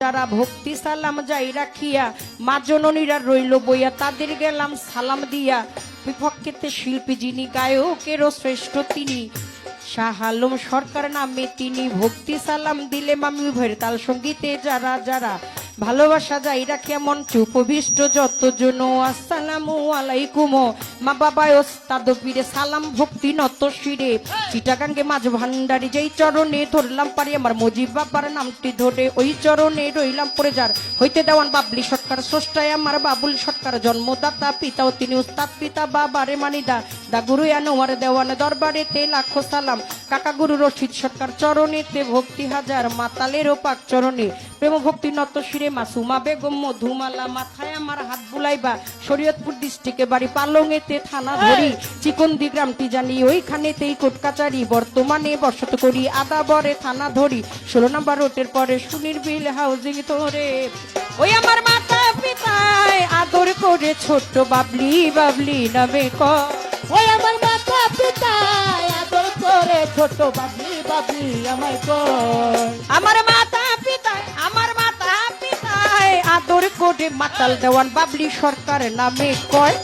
তারা ভক্তি সালাম যাই রাখিয়া মা জননীরা রইল বইয়া তাদের গেলাম সালাম দিয়া বিপক্ষেতে শিল্পী যিনি গায়কেরও শ্রেষ্ঠ তিনি শাহ আলম সরকার নামে তিনি ভক্তি সালাম দিলে মামি ভয়ের তাল সঙ্গীতে যারা যারা ভালোবাসা যাই রাখিয়া মঞ্চে উপবিষ্ট যতজন আসসালামু আলাইকুম মা বাবা ওস্তাদ পীরে সালাম ভক্তি নত শিরে চিটাগাঙ্গে মাঝ ভান্ডারি যেই চরণে ধরলাম পারি আমার মজিব বাবার নামটি ধরে ওই চরণে রইলাম পরে যার হইতে দেওয়ান বাবলি সরকার স্রষ্টায় আমার বাবুল সরকার জন্মদাতা পিতাও তিনি উস্তাদ পিতা বাবারে মানিদা দা গুরু আনোয়ার দেওয়ান দরবারেতে লাখো সালাম কাকা গুরু রশিদ সরকার চরণেতে ভক্তি হাজার মাতালেরও পাক চরণে প্রেম ভক্তি নত শিরে মাসুমা বেগম মধুমালা মাথায় আমার হাত বুলাইবা শরীয়তপুর ডিস্ট্রিক্টে বাড়ি পালংয়েতে থানা ধরি চিকন্দি গ্রামটি জানি ওইখানেতেই কোর্ট কাচারি বর্তমানে বসত করি আদাবরে থানা ধরি 16 নম্বর রোডের পরে সুনির্বিল হাউজিং ধরে ওই আমার মাতা পিতায় আদর করে ছোট্ট বাবলি বাবলি নামে ওই আমার মাতা পিতায় আদর করে ছোট বাবলি বাবলি আমায় কয় আমার মাতা পিতায় আদর করে মাতাল দেওয়ান বাবলি সরকার নামে কয়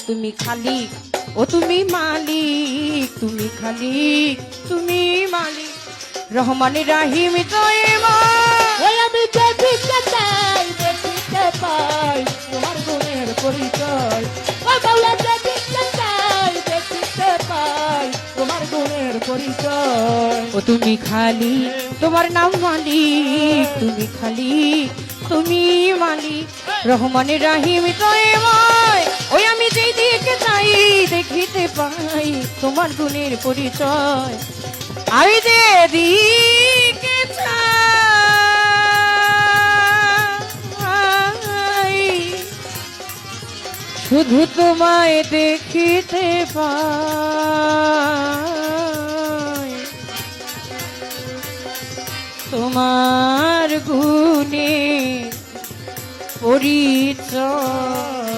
তুমি খালিক ও তুমি মালিক তুমি খালিক তুমি মালিক রহমান রাহিম দয়েমা ওই আমি দেখিতে চাই দেখিতে পাই তোমার গুণের পরিচয় ও বাউলা দেখিতে চাই দেখিতে পাই তোমার গুণের পরিচয় ও তুমি খালি তোমার নাম মালিক তুমি খালি তুমি মালিক রহমান রাহিম দয়েমায় ওই আমি যেই দিকে চাই দেখিতে পাই তোমার গুণের পরিচয় আমি যে দিকে চাই শুধু তোমায় দেখিতে পাই তোমার গুণে পরিচয়